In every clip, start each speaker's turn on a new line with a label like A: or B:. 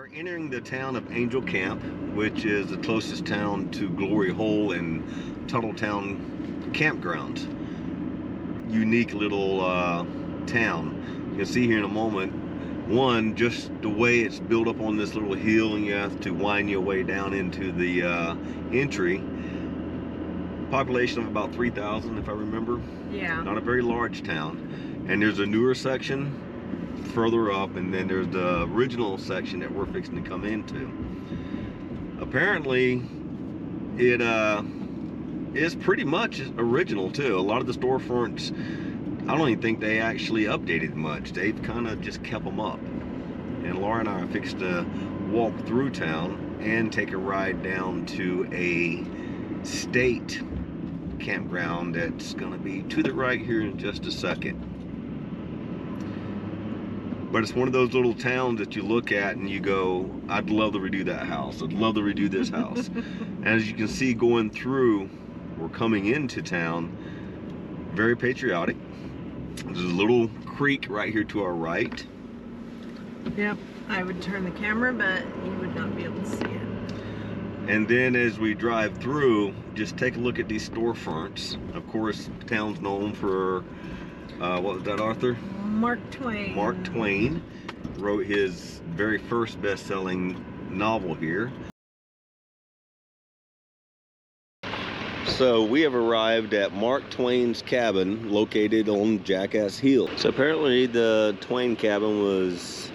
A: are entering the town of Angel Camp, which is the closest town to Glory Hole and Tuttletown Campground. Unique little town. You can see here in a moment, one, just the way it's built up on this little hill, and you have to wind your way down into the entry. Population of about 3,000, if I remember.
B: Yeah.
A: Not a very large town. And there's a newer section further up, and then there's the original section that we're fixing to come into. Apparently, it is pretty much original too. A lot of the storefronts, I don't even think they actually updated much. They've kind of just kept them up. And Laura and I are fixed to walk through town and take a ride down to a state campground that's going to be to the right here in just a second. But it's one of those little towns that you look at and you go, I'd love to redo that house. I'd love to redo this house. And as you can see going through, we're coming into town, very patriotic. There's a little creek right here to our right.
B: Yep, I would turn the camera, but you would not be able to see it.
A: And then as we drive through, just take a look at these storefronts. Of course, the town's known for, what was that, Arthur?
B: Mark Twain.
A: Mark Twain wrote his very first best-selling novel here. So we have arrived at Mark Twain's cabin located on Jackass Hill. So apparently the Twain cabin was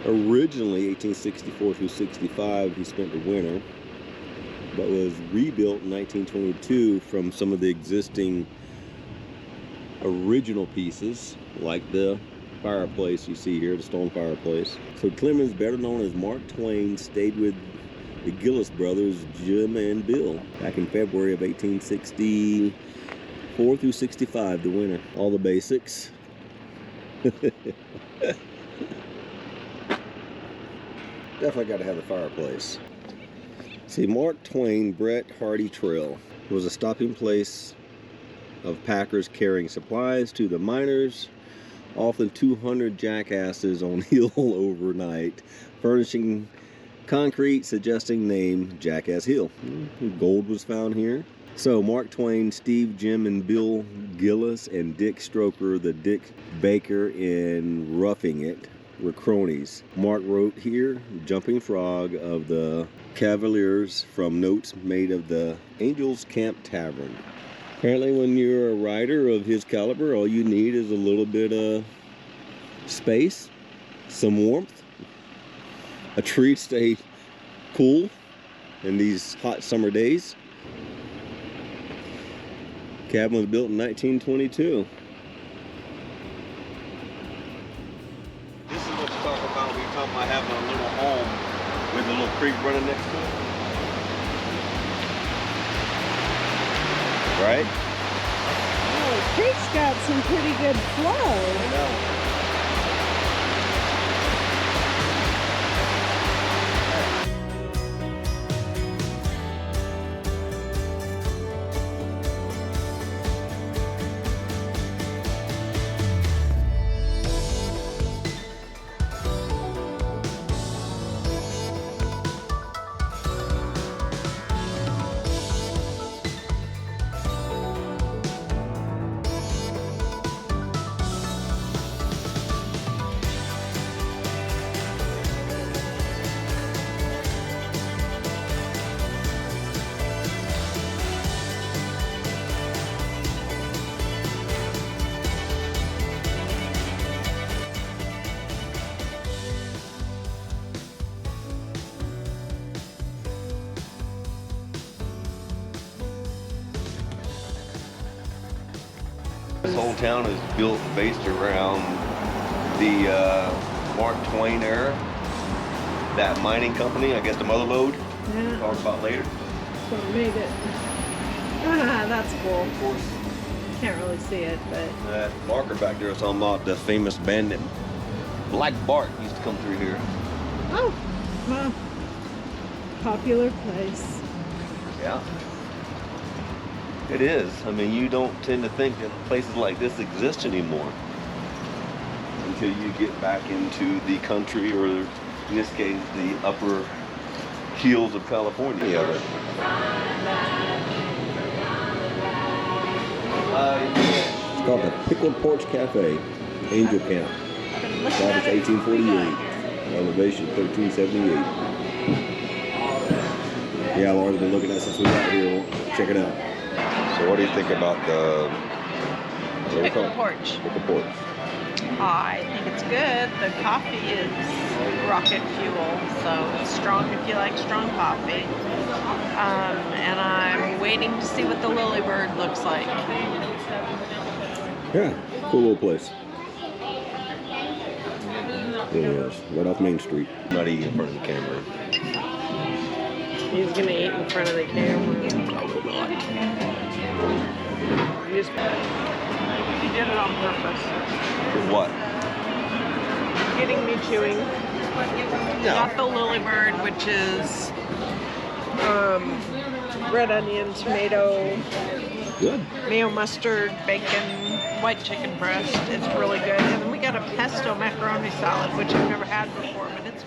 A: originally 1864 through 65. He spent the winter, but was rebuilt in 1922 from some of the existing original pieces, like the fireplace you see here, the stone fireplace. So Clemens, better known as Mark Twain, stayed with the Gillis brothers, Jim and Bill, back in February of 1864 through 65, the winter. All the basics. Definitely got to have the fireplace. See, Mark Twain Bret Hardy Trail was a stopping place of packers carrying supplies to the miners, often 200 jackasses on hill overnight, furnishing concrete suggesting name Jackass Hill. Gold was found here. So Mark Twain, Steve, Jim, and Bill Gillis, and Dick Stroker, the Dick Baker in Roughing It, were cronies. Mark wrote here, Jumping Frog of the Cavaliers, from notes made of the Angels Camp Tavern. Apparently when you're a rider of his caliber, all you need is a little bit of space, some warmth, a tree to stay cool in these hot summer days. Cabin was built in 1922. This is what you talk about when you're talking about having a little home with a little creek running next to it. Right?
B: Oh, the creek's got some pretty good flow.
A: I know. This whole town is built based around the Mark Twain era. That mining company, I guess the Mother Lode,
B: Yeah.
A: talk about later.
B: So it made it. Ah, that's cool.
A: Of course,
B: Can't really see it, but
A: that marker back there is talking about the famous bandit Black Bart used to come through here.
B: oh, well, popular place.
A: Yeah. It is. I mean, you don't tend to think that places like this exist anymore until you get back into the country or In this case, the upper hills of California. Yeah, it's called the Pickled Porch Cafe, Angel Camp. Established 1848. Elevation 1378. Yeah, Laura's been looking at it since we got here. Check it out. So what do you think about the
B: Pickled porch.
A: Pickled Porch.
B: I think it's good. The coffee is rocket fuel, so it's strong if you like strong coffee. And I'm waiting to see what the Lily Bird looks like.
A: Yeah, cool little place. It is, right off Main Street. Not eating in front of the camera.
B: He's gonna eat in front of the camera.
A: I will not.
B: He did it on purpose.
A: For what?
B: Getting me chewing.
A: No.
B: Got the Lily Bird, which is red onion, tomato,
A: Good.
B: mayo mustard, bacon, white chicken breast. It's really good. And then we got a pesto macaroni salad, which I've never had before, but it's